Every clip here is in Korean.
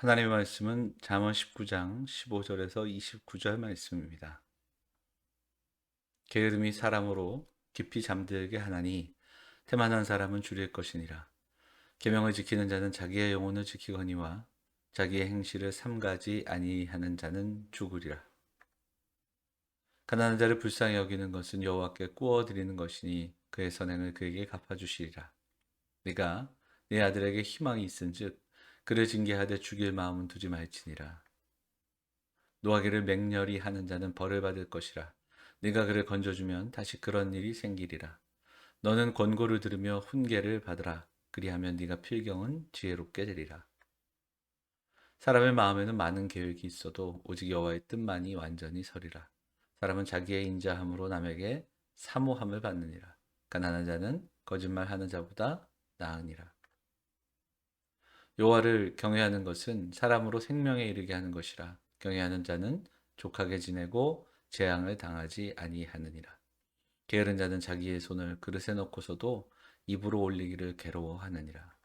하나님의 말씀은 잠언 19장 15절에서 29절 말씀입니다. 게으름이 사람으로 깊이 잠들게 하나니 태만한 사람은 줄일 것이니라. 계명을 지키는 자는 자기의 영혼을 지키거니와 자기의 행실을 삼가지 아니하는 자는 죽으리라. 가난한 자를 불쌍히 여기는 것은 여호와께 구워 드리는 것이니 그의 선행을 그에게 갚아주시리라. 네가 네 아들에게 희망이 있은즉 그를 징계하되 죽일 마음은 두지 말지니라. 노하기를 맹렬히 하는 자는 벌을 받을 것이라. 네가 그를 건져주면 다시 그런 일이 생기리라. 너는 권고를 들으며 훈계를 받으라. 그리하면 네가 필경은 지혜롭게 되리라. 사람의 마음에는 많은 계획이 있어도 오직 여호와의 뜻만이 완전히 서리라. 사람은 자기의 인자함으로 남에게 사모함을 받느니라. 가난한 자는 거짓말하는 자보다 나으니라. 여호와를 경외하는 것은 사람으로 생명에 이르게 하는 것이라. 경외하는 자는 족하게 지내고 재앙을 당하지 아니하느니라. 게으른 자는 자기의 손을 그릇에 넣고서도 입으로 올리기를 괴로워하느니라.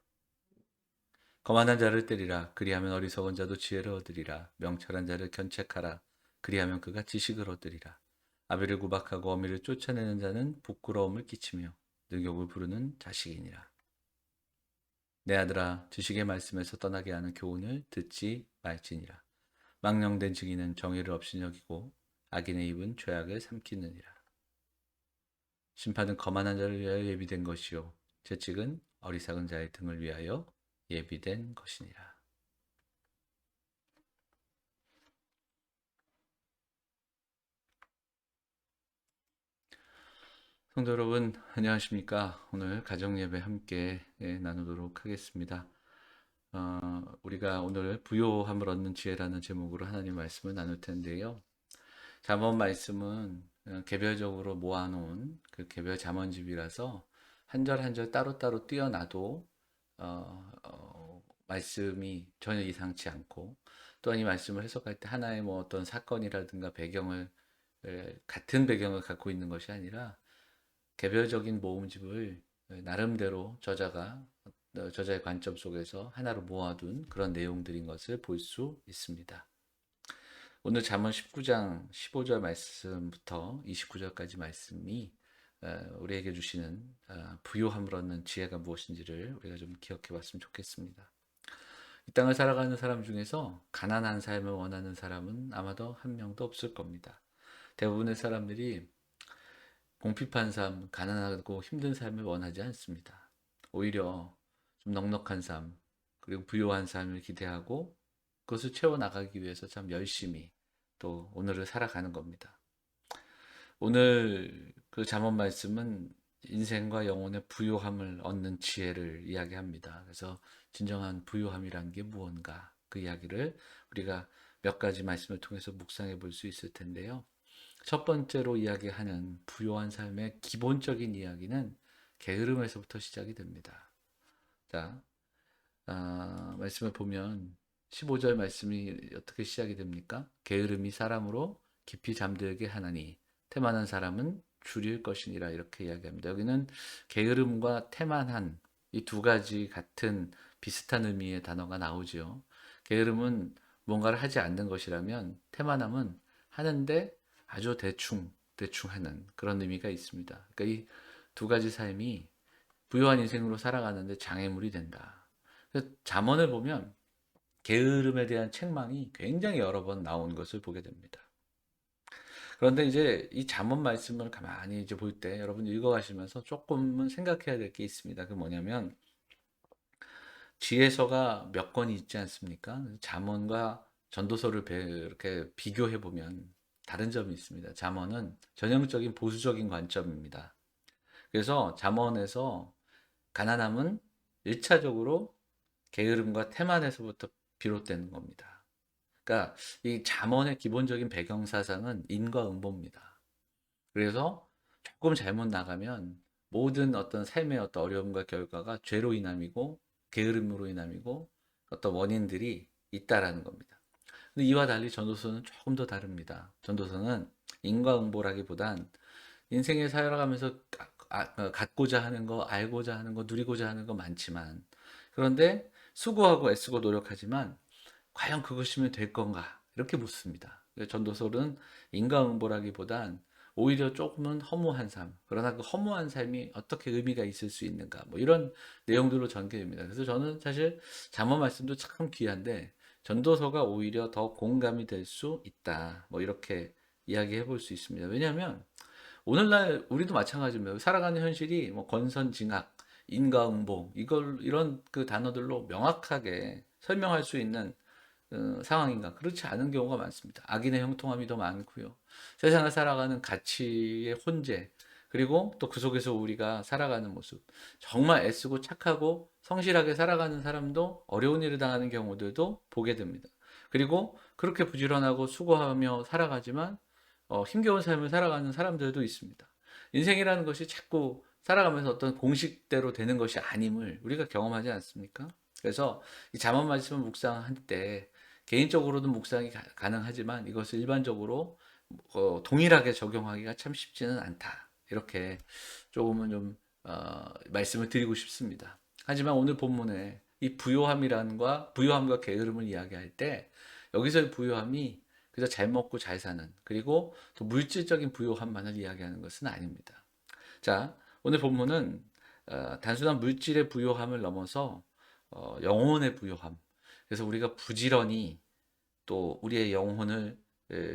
거만한 자를 때리라. 그리하면 어리석은 자도 지혜를 얻으리라. 명철한 자를 견책하라. 그리하면 그가 지식을 얻으리라. 아비를 구박하고 어미를 쫓아내는 자는 부끄러움을 끼치며 능욕을 부르는 자식이니라. 내 아들아, 지식의 말씀에서 떠나게 하는 교훈을 듣지 말지니라. 망령된 증인은 정의를 없이 여기고 악인의 입은 죄악을 삼키느니라. 심판은 거만한 자를 위하여 예비된 것이요 채찍은 어리석은 자의 등을 위하여 예비된 것이니라. 성도 여러분, 안녕하십니까? 오늘 가정예배 함께 나누도록 하겠습니다. 우리가 오늘 부요함을 얻는 지혜라는 제목으로 하나님 말씀을 나눌 텐데요. 잠언 말씀은 개별적으로 모아놓은 그 개별 잠언집이라서 한 절 한 절 따로따로 띄어놔도 말씀이 전혀 이상치 않고, 또한 이 말씀을 해석할 때 하나의 뭐 어떤 사건이라든가 배경을 같은 배경을 갖고 있는 것이 아니라 개별적인 모음집을 나름대로 저자의 관점 속에서 하나로 모아둔 그런 내용들인 것을 볼 수 있습니다. 오늘 잠언 19장 15절 말씀부터 29절까지 말씀이 우리에게 주시는 부요함을 얻는 지혜가 무엇인지를 우리가 좀 기억해 봤으면 좋겠습니다. 이 땅을 살아가는 사람 중에서 가난한 삶을 원하는 사람은 아마도 한 명도 없을 겁니다. 대부분의 사람들이 공핍한 삶, 가난하고 힘든 삶을 원하지 않습니다. 오히려 좀 넉넉한 삶, 그리고 부요한 삶을 기대하고 그것을 채워나가기 위해서 참 열심히 또 오늘을 살아가는 겁니다. 오늘 그 잠언 말씀은 인생과 영혼의 부요함을 얻는 지혜를 이야기합니다. 그래서 진정한 부요함이란 게 무언가, 그 이야기를 우리가 몇 가지 말씀을 통해서 묵상해 볼 수 있을 텐데요. 첫 번째로 이야기하는 부요한 삶의 기본적인 이야기는 게으름에서부터 시작이 됩니다. 자, 말씀을 보면 15절 말씀이 어떻게 시작이 됩니까? 게으름이 사람으로 깊이 잠들게 하나니 태만한 사람은 줄일 것이니라, 이렇게 이야기합니다. 여기는 게으름과 태만한 이 두 가지 같은 비슷한 의미의 단어가 나오지요. 게으름은 뭔가를 하지 않는 것이라면 태만함은 하는데 아주 대충 하는 그런 의미가 있습니다. 그러니까 이 두 가지 삶이 부유한 인생으로 살아가는데 장애물이 된다. 그래서 잠언을 보면 게으름에 대한 책망이 굉장히 여러 번 나온 것을 보게 됩니다. 그런데 이제 이 잠언 말씀을 가만히 이제 볼 때 여러분 읽어가시면서 조금은 생각해야 될 게 있습니다. 그 뭐냐면 지혜서가 몇 권이 있지 않습니까? 잠언과 전도서를 이렇게 비교해 보면 다른 점이 있습니다. 잠언은 전형적인 보수적인 관점입니다. 그래서 잠언에서 가난함은 1차적으로 게으름과 태만에서부터 비롯되는 겁니다. 그러니까 이 잠언의 기본적인 배경 사상은 인과응보입니다. 그래서 조금 잘못 나가면 모든 어떤 삶의 어떤 어려움과 결과가 죄로 인함이고 게으름으로 인함이고 어떤 원인들이 있다라는 겁니다. 근데 이와 달리 전도서는 조금 더 다릅니다. 전도서는 인과응보라기보단 인생에 살아가면서 갖고자 하는 거, 알고자 하는 거, 누리고자 하는 거 많지만, 그런데 수고하고 애쓰고 노력하지만 과연 그것이면 될 건가? 이렇게 묻습니다. 전도서는 인과응보라기보단 오히려 조금은 허무한 삶, 그러나 그 허무한 삶이 어떻게 의미가 있을 수 있는가, 뭐 이런 내용들로 전개됩니다. 그래서 저는 사실 잠언 말씀도 참 귀한데 전도서가 오히려 더 공감이 될 수 있다. 뭐 이렇게 이야기해 볼 수 있습니다. 왜냐하면 오늘날 우리도 마찬가지입니다. 살아가는 현실이 뭐 권선징악, 인과응보 이런 그 단어들로 명확하게 설명할 수 있는 상황인가? 그렇지 않은 경우가 많습니다. 악인의 형통함이 더 많고요. 세상을 살아가는 가치의 혼재, 그리고 또 그 속에서 우리가 살아가는 모습. 정말 애쓰고 착하고 성실하게 살아가는 사람도 어려운 일을 당하는 경우들도 보게 됩니다. 그리고 그렇게 부지런하고 수고하며 살아가지만 힘겨운 삶을 살아가는 사람들도 있습니다. 인생이라는 것이 자꾸 살아가면서 어떤 공식대로 되는 것이 아님을 우리가 경험하지 않습니까? 그래서 이 잠언 말씀을 묵상할 때 개인적으로도 묵상이 가능하지만 이것을 일반적으로 동일하게 적용하기가 참 쉽지는 않다. 이렇게 조금은 좀 말씀을 드리고 싶습니다. 하지만 오늘 본문에 이 부요함과 게으름을 이야기할 때 여기서의 부요함이 그저 잘 먹고 잘 사는, 그리고 또 물질적인 부요함만을 이야기하는 것은 아닙니다. 자, 오늘 본문은 단순한 물질의 부요함을 넘어서 영혼의 부요함. 그래서 우리가 부지런히 또 우리의 영혼을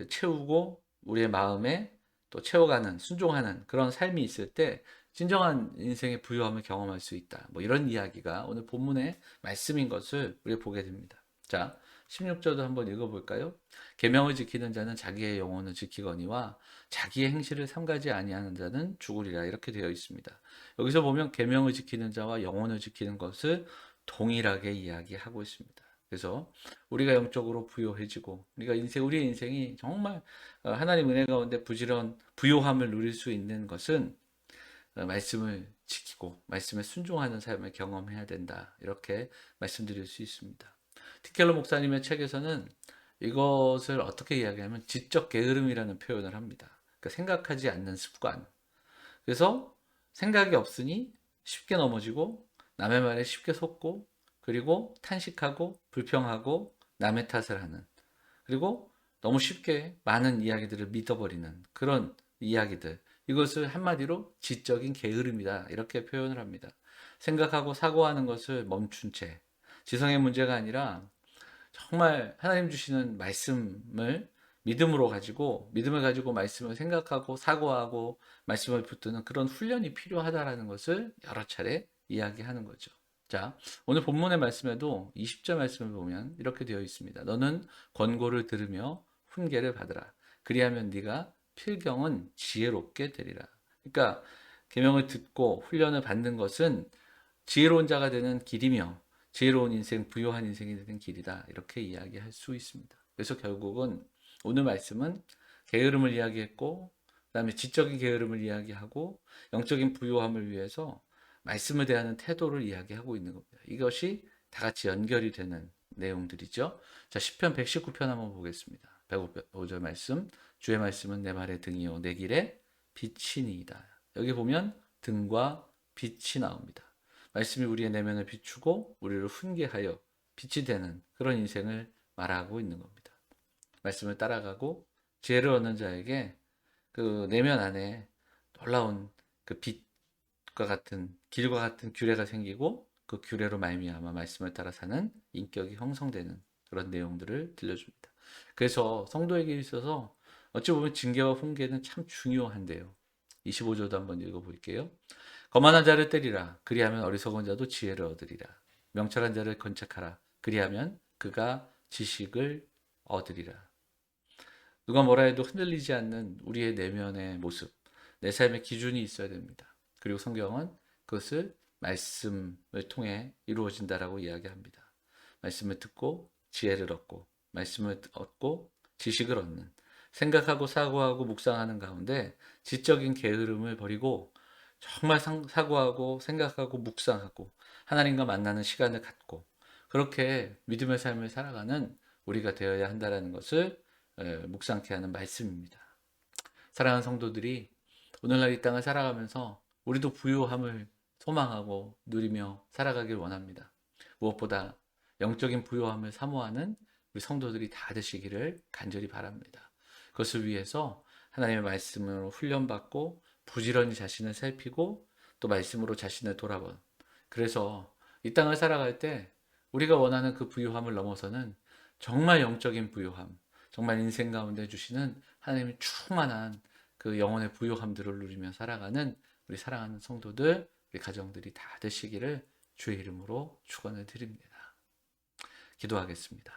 채우고 우리의 마음에 또 채워가는, 순종하는 그런 삶이 있을 때 진정한 인생의 부요함을 경험할 수 있다. 뭐 이런 이야기가 오늘 본문의 말씀인 것을 우리가 보게 됩니다. 자, 16절도 한번 읽어볼까요? 계명을 지키는 자는 자기의 영혼을 지키거니와 자기의 행실을 삼가지 아니하는 자는 죽으리라, 이렇게 되어 있습니다. 여기서 보면 계명을 지키는 자와 영혼을 지키는 것을 동일하게 이야기하고 있습니다. 그래서 우리가 영적으로 부요해지고 우리의 인생이 정말 하나님 은혜 가운데 부요함을 누릴 수 있는 것은 말씀을 지키고 말씀에 순종하는 삶을 경험해야 된다. 이렇게 말씀드릴 수 있습니다. 티켈러 목사님의 책에서는 이것을 어떻게 이야기하면 지적 게으름이라는 표현을 합니다. 그러니까 생각하지 않는 습관. 그래서 생각이 없으니 쉽게 넘어지고 남의 말에 쉽게 속고, 그리고 탄식하고 불평하고 남의 탓을 하는, 그리고 너무 쉽게 많은 이야기들을 믿어버리는 그런 이야기들, 이것을 한마디로 지적인 게으름이다, 이렇게 표현을 합니다. 생각하고 사고하는 것을 멈춘 채, 지성의 문제가 아니라 정말 하나님 주시는 믿음을 가지고 말씀을 생각하고 사고하고 말씀을 붙드는 그런 훈련이 필요하다라는 것을 여러 차례 이야기하는 거죠. 자, 오늘 본문의 말씀에도 20절 말씀을 보면 이렇게 되어 있습니다. 너는 권고를 들으며 훈계를 받으라. 그리하면 네가 필경은 지혜롭게 되리라. 그러니까 계명을 듣고 훈련을 받는 것은 지혜로운 자가 되는 길이며 지혜로운 인생, 부요한 인생이 되는 길이다. 이렇게 이야기할 수 있습니다. 그래서 결국은 오늘 말씀은 게으름을 이야기했고, 그다음에 지적인 게으름을 이야기하고, 영적인 부요함을 위해서 말씀을 대하는 태도를 이야기하고 있는 겁니다. 이것이 다 같이 연결이 되는 내용들이죠. 자, 시편 119편 한번 보겠습니다. 105절 말씀. 주의 말씀은 내 발의 등이요 내 길에 빛이니이다. 여기 보면 등과 빛이 나옵니다. 말씀이 우리의 내면을 비추고 우리를 훈계하여 빛이 되는 그런 인생을 말하고 있는 겁니다. 말씀을 따라가고 지혜를 얻는 자에게 그 내면 안에 놀라운 그 빛과 같은 길과 같은 규례가 생기고, 그 규례로 말미암아 말씀을 따라 사는 인격이 형성되는 그런 내용들을 들려줍니다. 그래서 성도에게 있어서 어찌 보면 징계와 훈계는 참 중요한데요. 25절도 한번 읽어볼게요. 거만한 자를 때리라. 그리하면 어리석은 자도 지혜를 얻으리라. 명철한 자를 건책하라. 그리하면 그가 지식을 얻으리라. 누가 뭐라 해도 흔들리지 않는 우리의 내면의 모습, 내 삶의 기준이 있어야 됩니다. 그리고 성경은 그것을 말씀을 통해 이루어진다라고 이야기합니다. 말씀을 듣고 지혜를 얻고, 말씀을 얻고 지식을 얻는, 생각하고 사고하고 묵상하는 가운데 지적인 게으름을 버리고 정말 사고하고 생각하고 묵상하고 하나님과 만나는 시간을 갖고 그렇게 믿음의 삶을 살아가는 우리가 되어야 한다는 것을 묵상케 하는 말씀입니다. 사랑하는 성도들이 오늘날 이 땅을 살아가면서 우리도 부요함을 소망하고 누리며 살아가길 원합니다. 무엇보다 영적인 부요함을 사모하는 우리 성도들이 다 되시기를 간절히 바랍니다. 그것을 위해서 하나님의 말씀으로 훈련받고 부지런히 자신을 살피고 또 말씀으로 자신을 돌아본, 그래서 이 땅을 살아갈 때 우리가 원하는 그 부유함을 넘어서는 정말 영적인 부유함, 정말 인생 가운데 주시는 하나님의 충만한 그 영혼의 부유함들을 누리며 살아가는 우리 사랑하는 성도들, 우리 가정들이 다 되시기를 주의 이름으로 축원을 드립니다. 기도하겠습니다.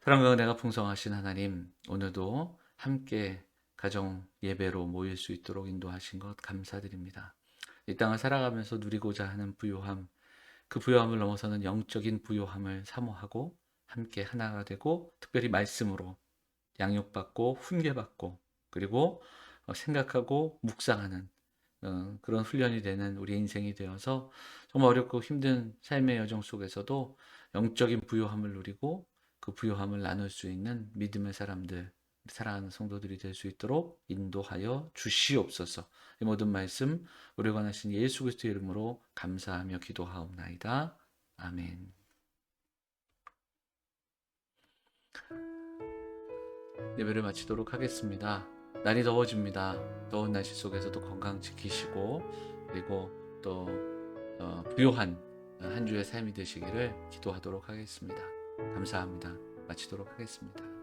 사랑과 은혜가 풍성하신 하나님, 오늘도 함께 가정 예배로 모일 수 있도록 인도하신 것 감사드립니다. 이 땅을 살아가면서 누리고자 하는 부요함, 그 부요함을 넘어서는 영적인 부요함을 사모하고 함께 하나가 되고 특별히 말씀으로 양육받고 훈계받고 그리고 생각하고 묵상하는 그런 훈련이 되는 우리 인생이 되어서 정말 어렵고 힘든 삶의 여정 속에서도 영적인 부요함을 누리고 그 부요함을 나눌 수 있는 믿음의 사람들, 사랑하는 성도들이 될 수 있도록 인도하여 주시옵소서. 이 모든 말씀 우리 관하신 예수 그리스도의 이름으로 감사하며 기도하옵나이다. 아멘. 예배를 마치도록 하겠습니다. 날이 더워집니다. 더운 날씨 속에서도 건강 지키시고 그리고 또 부요한 한 주의 삶이 되시기를 기도하도록 하겠습니다. 감사합니다. 마치도록 하겠습니다.